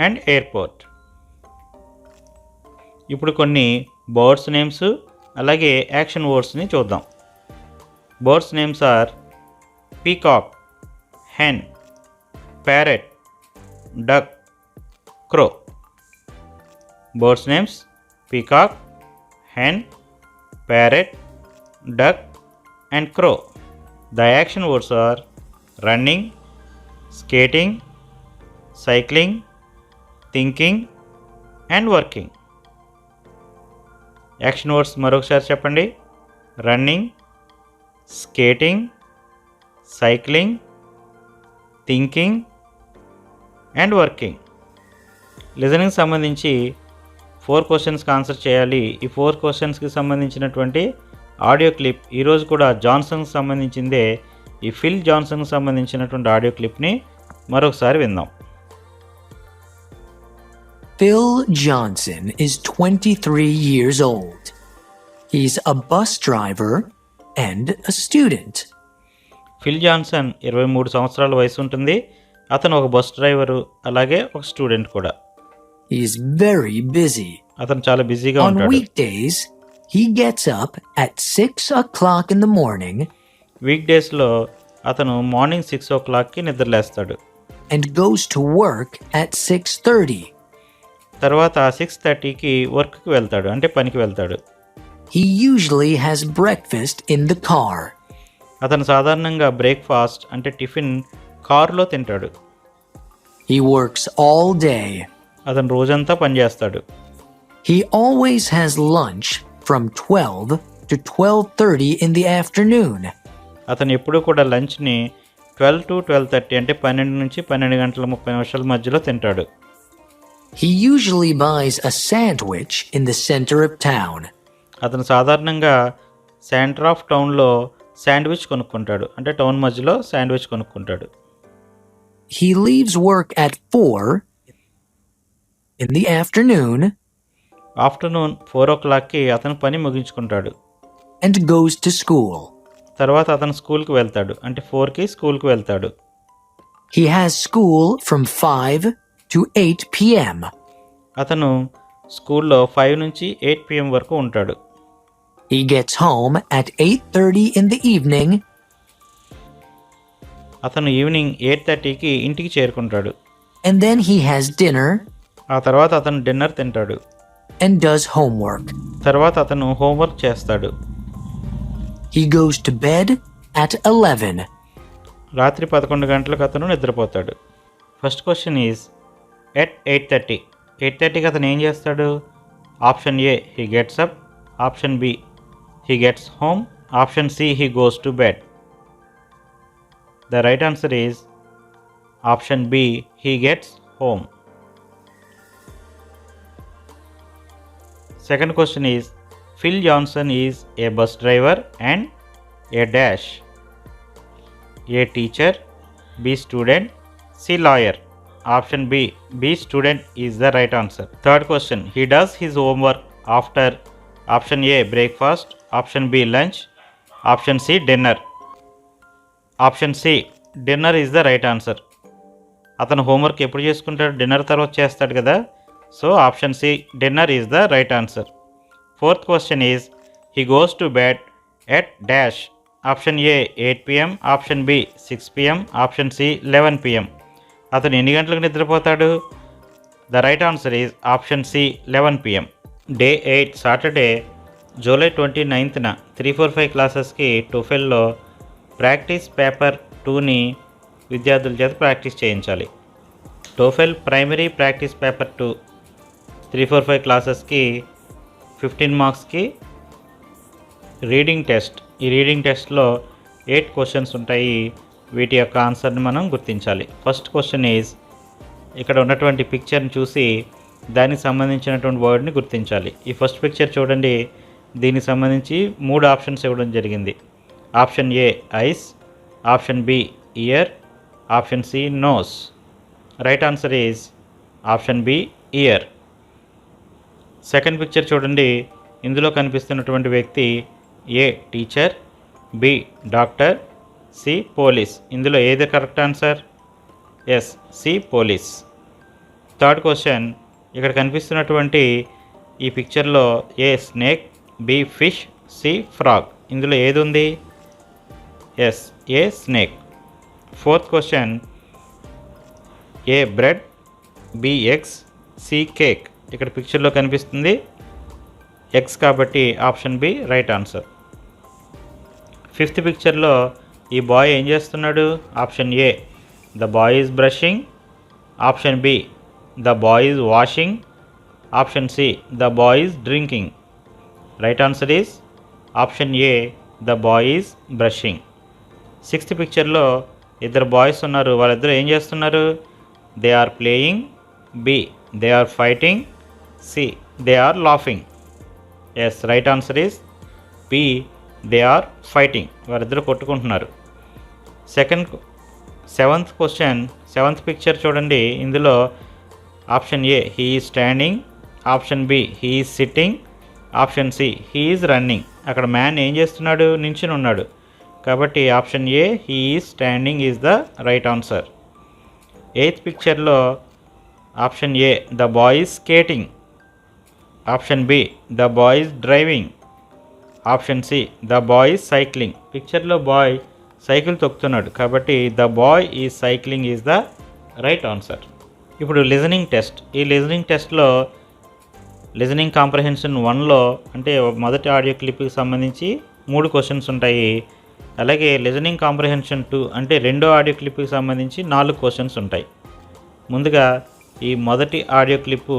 and airport. ఇప్పుడు కొన్ని birds names అలాగే action వర్డ్స్ని చూద్దాం. Birds names are peacock, hen, parrot, duck, crow. Birds names peacock, hen, parrot, duck and crow. The action words are running, skating, cycling, thinking and working. Action words మరొకసారి చెప్పండి. Running, skating, cycling, thinking and working. Listening సంబంధించి 4 క్వశ్చన్స్కి answer చేయాలి. ఈ 4 క్వశ్చన్స్కి సంబంధించినటువంటి audio clip ఈరోజు కూడా జాన్సన్కి సంబంధించిందే. ఈ ఫిల్ జాన్సన్కి సంబంధించినటువంటి ఆడియో క్లిప్ని మరొకసారి విందాం. Phil Johnson is 23 years old. He's a bus driver and a student. Fill Johnson 23 సంవత్సరాల వయసు ఉంటుంది. అతను ఒక బస్ డ్రైవరు అలాగే ఒక స్టూడెంట్ కూడా. He's very busy. అతను చాలా బిజీగా On ఉంటాడు. weekdays, he gets up at 6 o'clock in the morning week డేస్లో అతను morning 6 o'clockకి నిద్రలేస్తాడు. and goes to work at 6:30. తర్వాత 6:30కి వర్క్కి వెళ్తాడు, అంటే పనికి వెళ్తాడు. He usually has breakfast in the car. అతను సాధారణంగా బ్రేక్ఫాస్ట్ అంటే టిఫిన్ కారులో తింటాడు. He works all day. అతను రోజంతా పనిచేస్తాడు. He always has lunch from 12 to 12:30 in the afternoon. అతను ఎప్పుడూ కూడా లంచ్ని 12 to 12:30 అంటే 12 నుంచి 12 గంటల 30 నిమిషాల మధ్యలో తింటాడు. He usually buys a sandwich in the center of town. అతను సాధారణంగా సెంటర్ ఆఫ్ టౌన్లో శాండ్విచ్ కొనుక్కుంటాడు, అంటే టౌన్ మధ్యలో శాండ్విచ్ కొనుక్కుంటాడు. He leaves work at 4 in the afternoon afternoon 4 o'clockకి అతను పని ముగించుకుంటాడు. and goes to school. తర్వాత అతను స్కూల్కి వెళ్తాడు, అంటే 4కి స్కూల్కి వెళ్తాడు. He has school from 5 to 8 p.m. అతను స్కూల్లో 5 నుంచి 8 PM వరకు ఉంటాడు. He gets home at 8:30 in the evening అతను ఈవినింగ్ 8:30కి ఇంటికి చేరుకుంటాడు. and then he has dinner ఆ తర్వాత అతను డిన్నర్ తింటాడు. and does homework. తర్వాత అతను హోంవర్క్ చేస్తాడు. He goes to bed at 11. రాత్రి 11 గంటలకు అతను నిద్రపోతాడు. First question is at 8:30. 8:30కి అతను ఏం చేస్తాడు? Option A he gets up, option B he gets home, option C he goes to bed. The right answer is option B he gets home. Second question is Phil Johnson is a bus driver and a dash. A teacher, B student, C lawyer. Option B, B student is the right answer. Third question he does his homework after. Option A breakfast, option B lunch, option C dinner. Option C dinner is the right answer. అతను homework ఎప్పుడు చేసుకుంటాడు? Dinner తర్వాత చేస్తాడు కదా. So option C dinner is the right answer. Fourth question is he goes to bed at dash. Option A 8 PM, option B 6 PM, option C 11 PM. అతను ఎన్ని గంటలకు నిద్రపోతాడు? The right answer is option C 11 PM. Day 8 Saturday July 29న 345 క్లాసెస్కి టోఫెల్లో practice paper 2ని విద్యార్థుల చేత practice చేయించాలి. TOEFL primary practice paper 2 345 క్లాసెస్కి 15 మార్క్స్కి రీడింగ్ టెస్ట్. ఈ రీడింగ్ టెస్ట్లో 8 క్వశ్చన్స్ ఉంటాయి. వీటి యొక్క ఆన్సర్ని మనం గుర్తించాలి. ఫస్ట్ క్వశ్చన్ ఈజ్, ఇక్కడ ఉన్నటువంటి పిక్చర్ని చూసి దానికి సంబంధించినటువంటి వర్డ్ని గుర్తించాలి. ఈ ఫస్ట్ పిక్చర్ చూడండి, దీనికి సంబంధించి 3 ఆప్షన్స్ ఇవ్వడం జరిగింది. Option A eyes, option B ear, option C nose. Right answer is option B ear. Second picture చూడండి, ఇందులో కనిపిస్తున్నటువంటి వ్యక్తి A teacher, B doctor, C police. ఇందులో ఏది correct answer? Yes, C police. Third question, ఇక్కడ కనిపిస్తున్నటువంటి ఈ పిక్చర్లో A snake, B fish, C frog. ఇందులో ఏది ఉంది? Yes, A snake. Fourth question, A bread, B eggs, C cake. ఇక్కడ పిక్చర్లో కనిపిస్తుంది ఎగ్స్ కాబట్టి option B right answer. Fifth పిక్చర్లో ఈ బాయ్ ఏం చేస్తున్నాడు? Option A the boy is brushing, option B the boy is washing, option C the boy is drinking. Right answer is option A the boy is brushing. Sixth పిక్చర్లో ఇద్దరు boys ఉన్నారు, వాళ్ళిద్దరు ఏం చేస్తున్నారు? They are playing, B they are fighting, C they are laughing. Yes, right answer is B they are fighting. వారిద్దరు కొట్టుకుంటున్నారు. Seventh picture చూడండి, ఇందులో option A he is standing, option B he is sitting, option C he is running. అక్కడ man ఏం చేస్తున్నాడు? నించుని ఉన్నాడు కాబట్టి option A he is standing is the right answer. Eighth పిక్చర్లో option A the boy is skating, option B the boy is driving, option C the boy is cycling. పిక్చర్లో boy cycle తొక్కుతున్నాడు కాబట్టి the boy is cycling is the right answer. ఇప్పుడు listening test. ఈ listening టెస్ట్లో listening comprehension 1లో అంటే మొదటి audio క్లిప్కి సంబంధించి 3 questions ఉంటాయి. అలాగే లిజనింగ్ కాంప్రహెన్షన్ 2 అంటే రెండో ఆడియో క్లిప్కి సంబంధించి 4 క్వశ్చన్స్ ఉంటాయి. ముందుగా ఈ మొదటి ఆడియో క్లిప్పు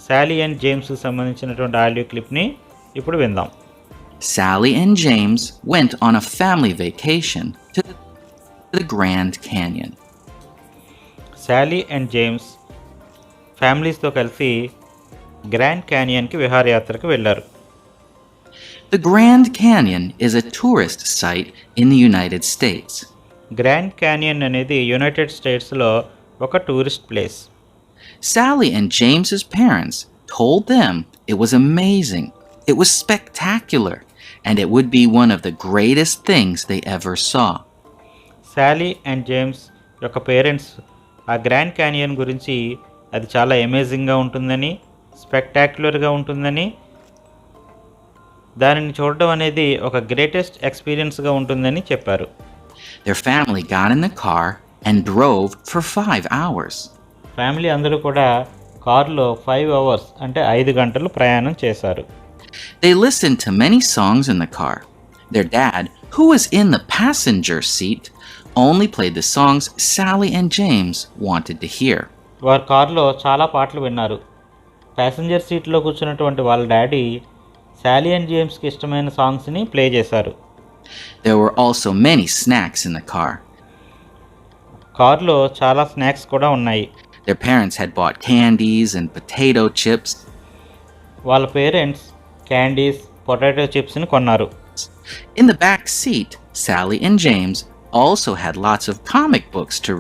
శాలీ అండ్ జేమ్స్కి సంబంధించినటువంటి ఆడియో క్లిప్ని ఇప్పుడు విందాం. Sally and James went on a family vacation to the Grand Canyon. శాలీ and James ఫ్యామిలీస్తో కలిసి గ్రాండ్ క్యానియన్కి విహారయాత్రకు వెళ్ళారు. The Grand Canyon is a tourist site in the United States. Grand canyon అనేది United స్టేట్స్లో ఒక tourist place. Sally and James's parents told them it was amazing, it was spectacular, and it would be one of the greatest things they ever saw. శాలీ and James యొక్క parents ఆ grand canyon గురించి అది చాలా అమేజింగ్గా ఉంటుందని, స్పెక్టాక్యులర్గా ఉంటుందని, దానిని చూడడం అనేది ఒక గ్రేటెస్ట్ ఎక్స్పీరియన్స్గా ఉంటుందని చెప్పారు. Their family got in the car and drove for 5 hours. Family అందరూ కూడా కారులో 5 అవర్స్ అంటే 5 గంటలు ప్రయాణం చేశారు. They listened to many songs in the car. Their dad, who was in the passenger seat, only played the songs Sally and James wanted to hear. వారు కారులో చాలా పాటలు విన్నారు. ప్యాసింజర్ సీట్లో కూర్చున్నటువంటి వాళ్ళ డాడీ శాలీ అండ్ జేమ్స్కి ఇష్టమైన సాంగ్స్ని ప్లే చేశారు. There were also many snacks in the car. కారులో చాలా స్నాక్స్ కూడా ఉన్నాయి. Their parents had bought candies and potato chips. వాళ్ళ పేరెంట్స్ క్యాండీస్, పొటాటో చిప్స్ని కొన్నారు. In the back seat, Sally and James also had lots of comic books to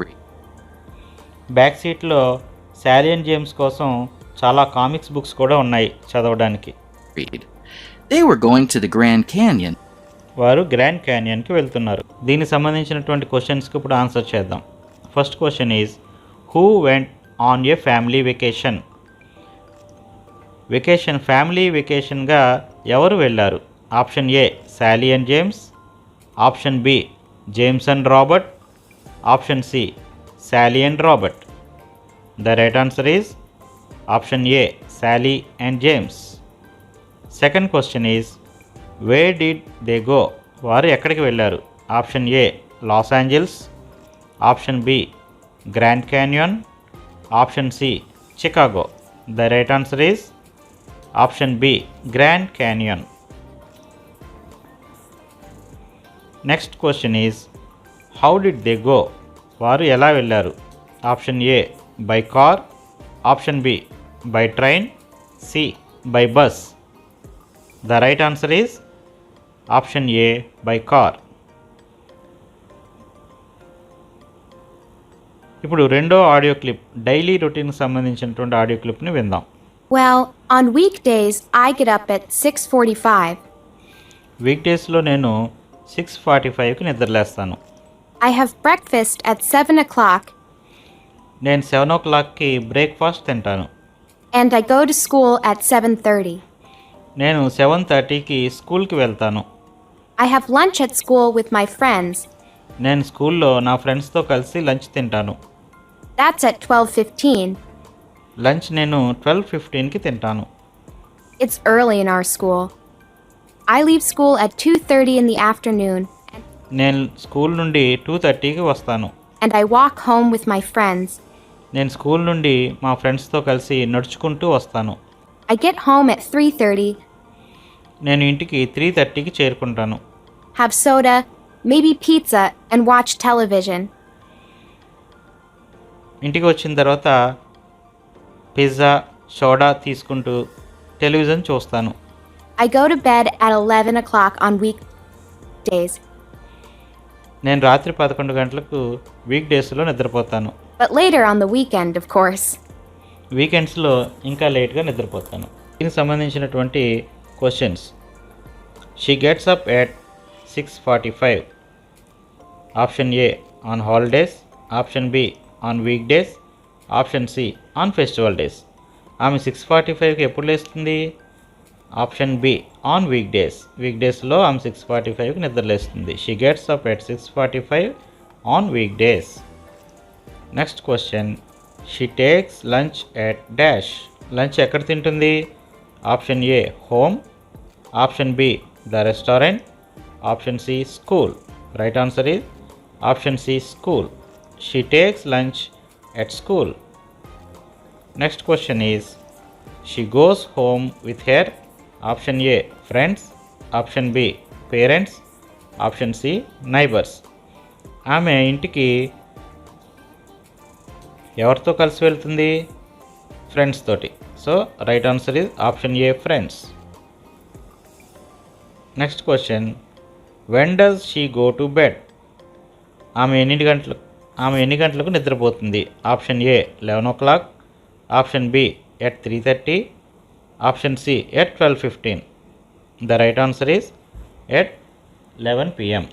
back సీట్లో శాలీ and James కోసం చాలా comics books కూడా ఉన్నాయి చదవడానికి. read. They were going to the Grand Canyon. వారు grand క్యానియన్కి వెళ్తున్నారు. దీనికి సంబంధించినటువంటి క్వశ్చన్స్కి ఇప్పుడు ఆన్సర్ చేద్దాం. First question is who went on a family vacation. Family వెకేషన్గా ఎవరు వెళ్ళారు? Option A Sally and James, option B James and Robert, option C Sally and Robert. The right answer is option A Sally and James. Second question is where did they go. వారు ఎక్కడికి వెళ్ళారు? Option A Los Angeles, option B Grand Canyon, option C Chicago. The right answer is option B Grand Canyon. Next question is how did they go. వారు ఎలా వెళ్ళారు? Option A by car, option B by train, C. by bus. The right answer is option A, by car. ఇప్పుడు రెండో audio clip daily రొటీన్కి సంబంధించినటువంటి audio క్లిప్ని విందాం. Well, on weekdays, I get up at 6:45. వీక్డేస్లో నేను 6:45కి నిద్రలేస్తాను. I have breakfast at 7 o'clock, నేను 7 o'clockకి breakfast తింటాను. and I go to school at 7:30. నేను 7:30కి స్కూల్కి వెళ్తాను. I have lunch at school with my friends. నేను స్కూల్లో నా ఫ్రెండ్స్తో కలిసి లంచ్ తింటాను. That's at 12:15. లంచ్ నేను 12:15కి తింటాను. It's early in our school. I leave school at 2:30 in the afternoon, నేను స్కూల్ నుండి 2:30కి వస్తాను. and I walk home with my friends. నేను స్కూల్ నుండి మా ఫ్రెండ్స్తో కలిసి నడుచుకుంటూ వస్తాను. I get home at 3:30, నేను ఇంటికి 3:30కి చేరుకుంటాను. have soda, maybe pizza, and watch television. ఇంటికి వచ్చిన తర్వాత పిజ్జా, సోడా తీసుకుంటూ టెలివిజన్ చూస్తాను. I go to bed at 11 o'clock on weekdays, నేను రాత్రి 11 గంటలకు వీక్డేస్లో నిద్రపోతాను. but later on the weekend, of course. వీకెండ్స్లో ఇంకా లేట్గా నిద్రపోతాను. దీనికి సంబంధించినటువంటి questions. She gets up at 6:45. Option A on holidays, option B on weekdays, option C on festival days. ఆమె 6:45కి ఎప్పుడు లేస్తుంది? Option B on weekdays. వీక్ డేస్లో ఆమె 6:45కి నిద్రలేస్తుంది. She gets up at 6:45 on weekdays. Next question. She takes lunch at dash. Lunch ఎక్కడ తింటుంది? Option A home, option B the restaurant, option C school. Right answer is option C school. She takes lunch at school. Next question is she goes home with her. Option A friends, option B parents, option C neighbours. ఆమె ఇంటికి ఎవరితో కలిసి వెళ్తుంది? Friends తోటి. So right answer is option A friends. Next question. When does she go to bed. ఆమె ఎన్ని గంటలకు నిద్రపోతుంది? Option A 11 o'clock, option B at 3:30, option C at 12:15. The right answer is at 11 p.m.